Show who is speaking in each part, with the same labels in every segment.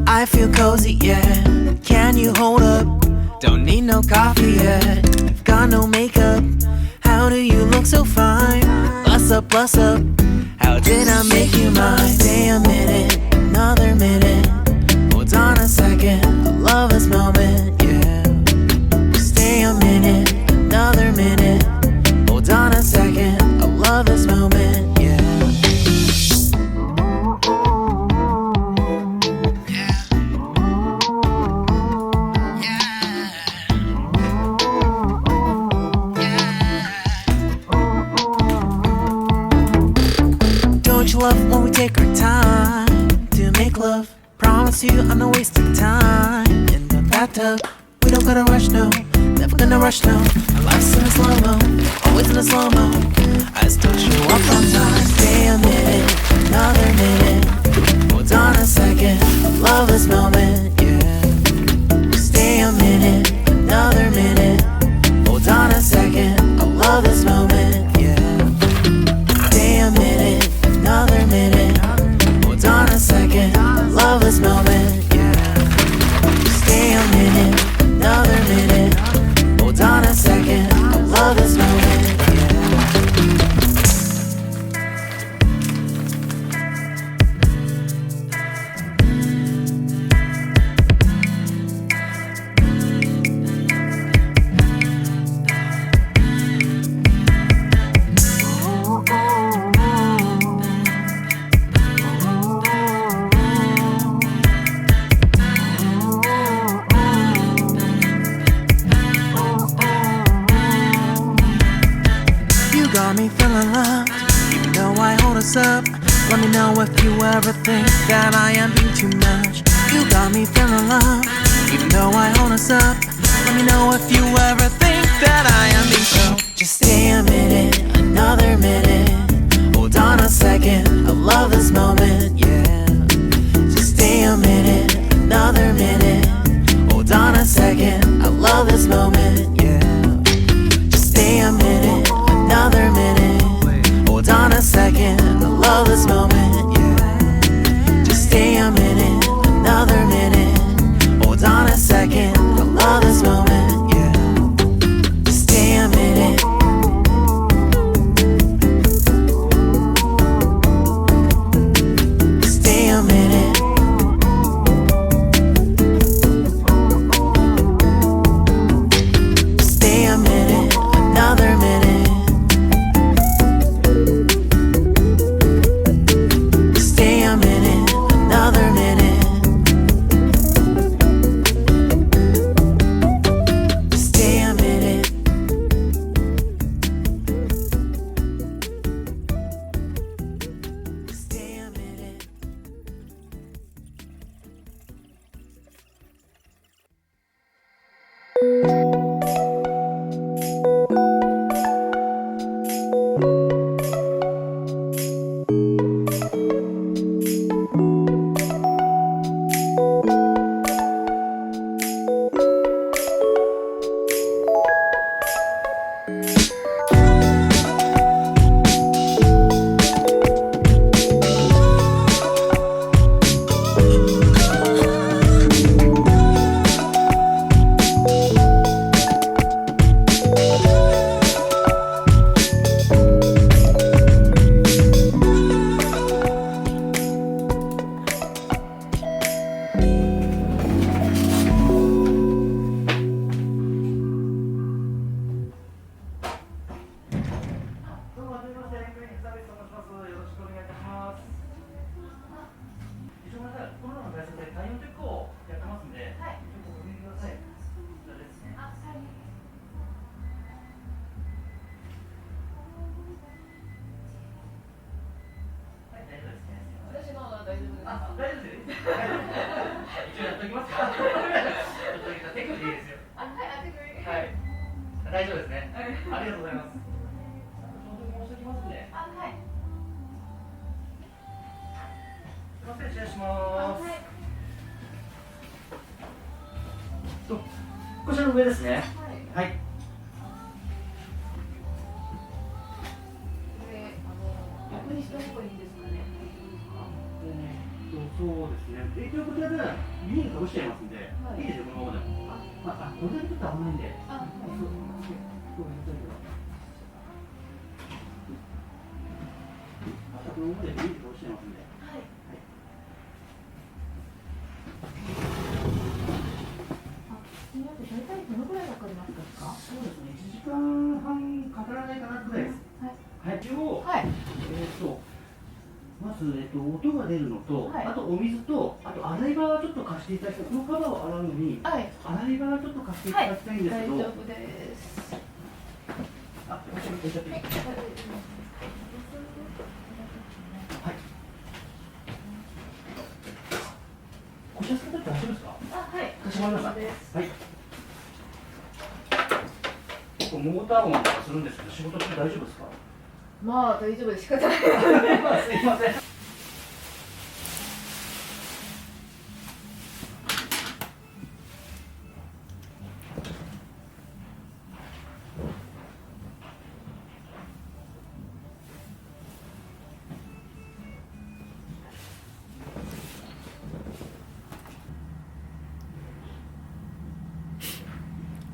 Speaker 1: I feel cozy, yeah. Can you hold up? Don't need no coffee yet. I've got no makeup. How do you look so fine? Bust up, bust up. How did I make you mine? Stay a minute, another minute. Hold on a second, I love this moment, yeah. Stay a minute, another minute. Hold on a second, I love this moment, yeah. Don't you love when we take our time to make love? Promise you I'm not wasting time in the bathtub. We don't gotta rush, no, never gonna rush, no. Our life's in a slow-mo, always in a slow-mo. I still show up on time. Stay a minute, another minute. Hold on a second, I love this moment, yeah. Stay a minute, another minute. Hold on a second, I love this moment, yeah. Stay a minute, another minute. Hold on a second, I love this moment, yeah. Stay a minute, another minute. Hold on a second, I love this moment, yeah. Got me feeling loved, even though I hold us up. Let me know if you ever think that I am being too much. You got me feeling loved, even though I hold us up. Let me know if you ever think that I am being so. Just stay a minute, another minute. Hold on a second, I love this moment, yeah. Just stay a minute, another minute. Hold on a second, I love this moment, yeah. Just stay a minute, another minute. Hold on a second, I love this moment, yeah. Just stay a minute, another minute. Hold on a second, I love this moment, yeah. Just stay a minute. Stay a minute. Stay a minute, another minute.
Speaker 2: 大丈夫です。一応やっときますか。ちょっと手首でいいですよ。はい。大丈夫ですね。ありがとうございます。申しときますんで。すみません、失礼します。こちらの上ですね。はい。
Speaker 3: 逆にした方がいいんですかね。
Speaker 2: そうですね。一応こちらでは耳にかぶしちゃいますんで、いいですよ、このままでも。これだけちょっと危ないんで。このままで耳にかぶしちゃいますんで。
Speaker 3: 大体どのくらいかかりますか？
Speaker 2: そうですね。1時間半かからないかなぐらいです。はい。一応、まず、音が出るのと、あとお水と、あと洗い場はちょっと貸していただきたい。このカバーを洗うのに、洗い場はちょっと貸していただきたいんですけど。
Speaker 3: 大丈夫です。
Speaker 2: こちら置いちゃっていいですか？はい。こちら使って大丈夫ですか？かしこまりました。はい。結構モーター音とかするんですけど、仕事中大丈夫ですか？
Speaker 3: まあ大丈夫です。仕方ない。
Speaker 2: すいません。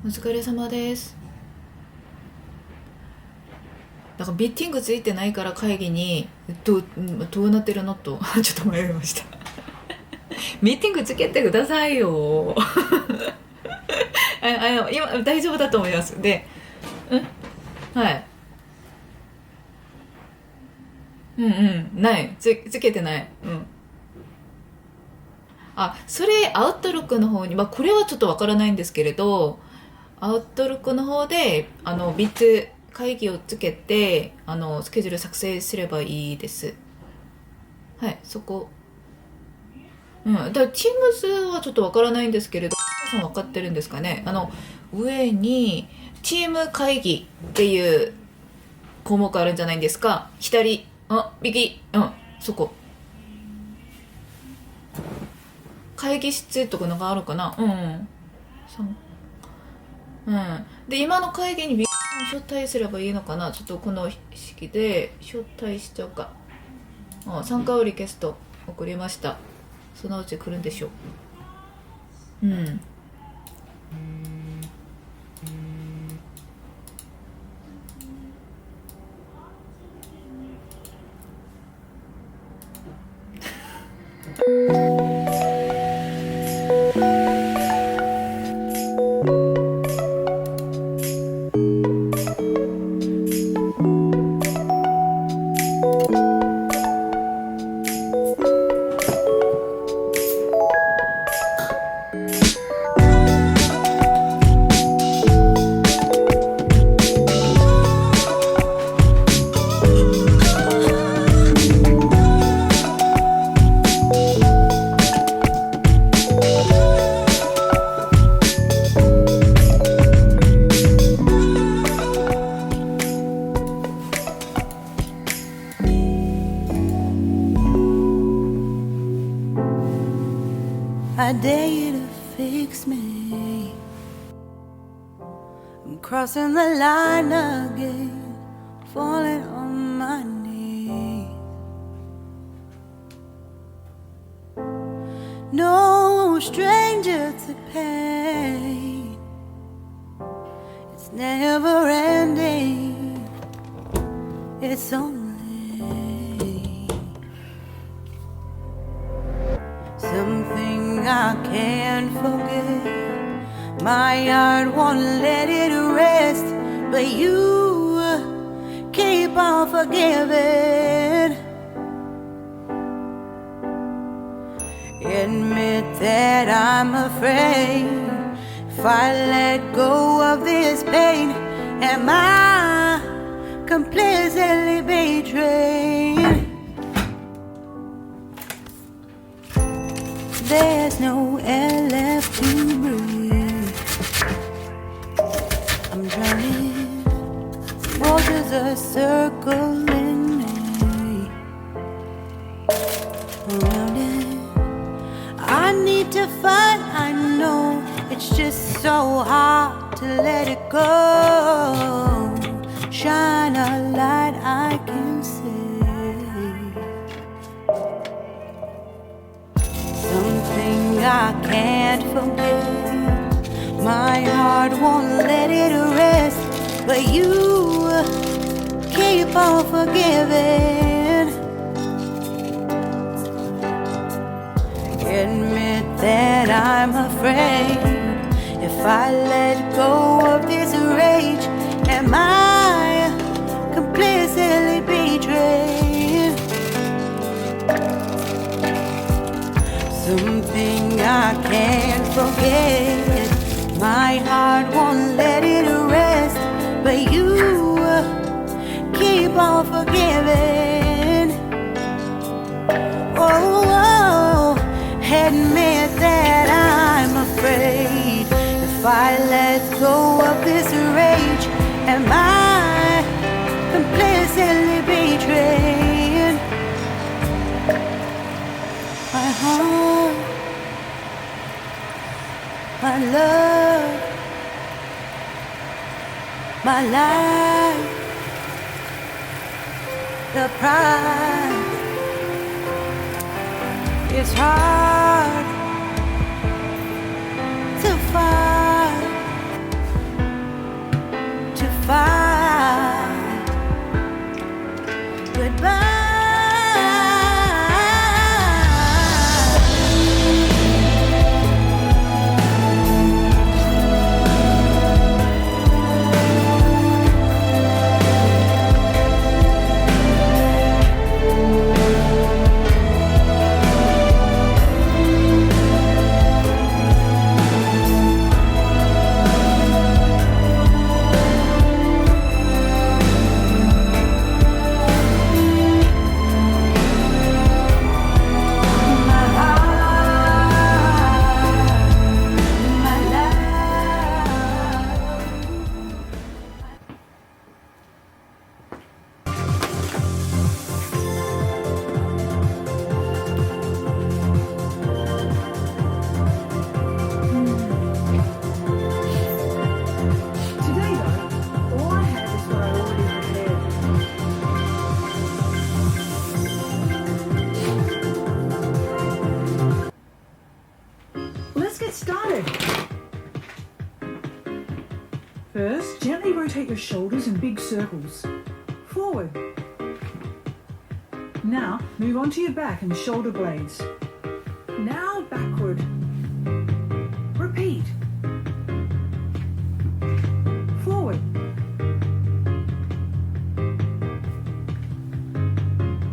Speaker 3: お疲れ様です。だからミーティングついてないから会議にどうなってるのとちょっと迷いましたミーティングつけてくださいよ今大丈夫だと思いますで、はい、ないつけてない。それアウトロックの方に、これはちょっとわからないんですけれど、アウトロックの方で別会議をつけてスケジュール作成すればいいです。はい、そこ。だから Teams はちょっとわからないんですけれど、皆さんわかってるんですかね。上にチーム会議っていう項目あるんじゃないですか。左、右、そこ。会議室とかのがあるかな。で今の会議に招待すればいいのかな。ちょっとこの式で招待しちゃうか。参加をリクエスト送りました。そのうち来るんでしょう。
Speaker 1: I dare you to fix me. I'm crossing the line again, falling on my knees. No stranger to pain, it's never ending, it's only something I can't forget. My heart won't let it rest, but you keep on forgiving. Admit that I'm afraid. If I let go of this pain, am I completely betrayed? There's no air left to breathe. I'm drowning. Waters are circling me around it. I need to fight. I know it's just so hard to let it go. Shine a light I can see. Something I can't forget. My heart won't let it rest, but you keep on forgiving. Admit that I'm afraid. If I let go of this rage, am I completely betrayed? Something I can't forget. My heart won't let it rest, but you keep on forgiving. Oh, admit that I'm afraid. If I let go of this rage, am I completely betrayed? My heart, my love, my life, the pride. It's hard to fight, goodbye.
Speaker 4: First, gently rotate your shoulders in big circles. Forward. Now, move onto your back and shoulder blades. Now, backward. Repeat. Forward.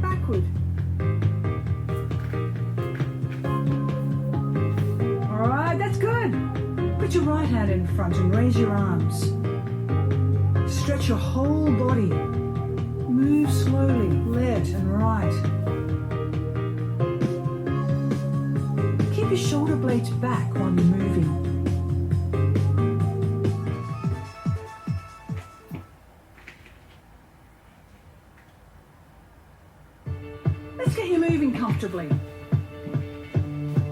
Speaker 4: Backward. Alright, that's good. Put your right hand in front and raise your arms. Stretch your whole body. Move slowly, left and right. Keep your shoulder blades back while you're moving. Let's get you moving comfortably.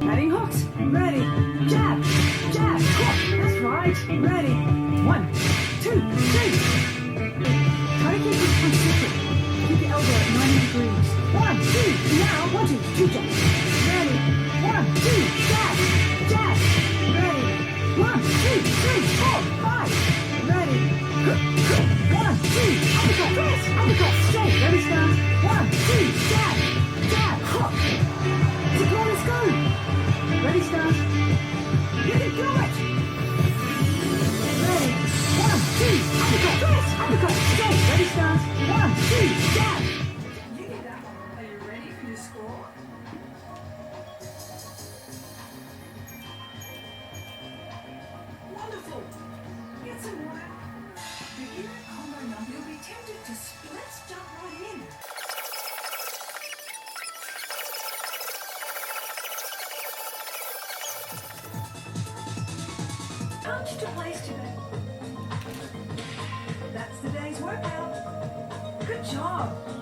Speaker 4: Adding hooks. Ready. Jab. Jab. Hook. That's right. Ready. 1, 2, 3. Try to keep this concentric. Keep your elbow at 90 degrees. 1, 2. Now 1, 2. 2 jabs. Ready. 1, 2. Jab. Jab. Ready. 1, 2, 3, 4, 5. Ready. 1, 2. Uppercut. Press. Uppercut. Straight. Ready, start. 1, 2. Jab. Jab. Hook. Support, let's go. Ready, start. You can do it. Ready. 1, 2. Uppercut. Press. Uppercut. Straight. Ready, start. 1, 2. Jab. You did that one. Are you ready for your score? punched twice today. That's the day's workout. Good job.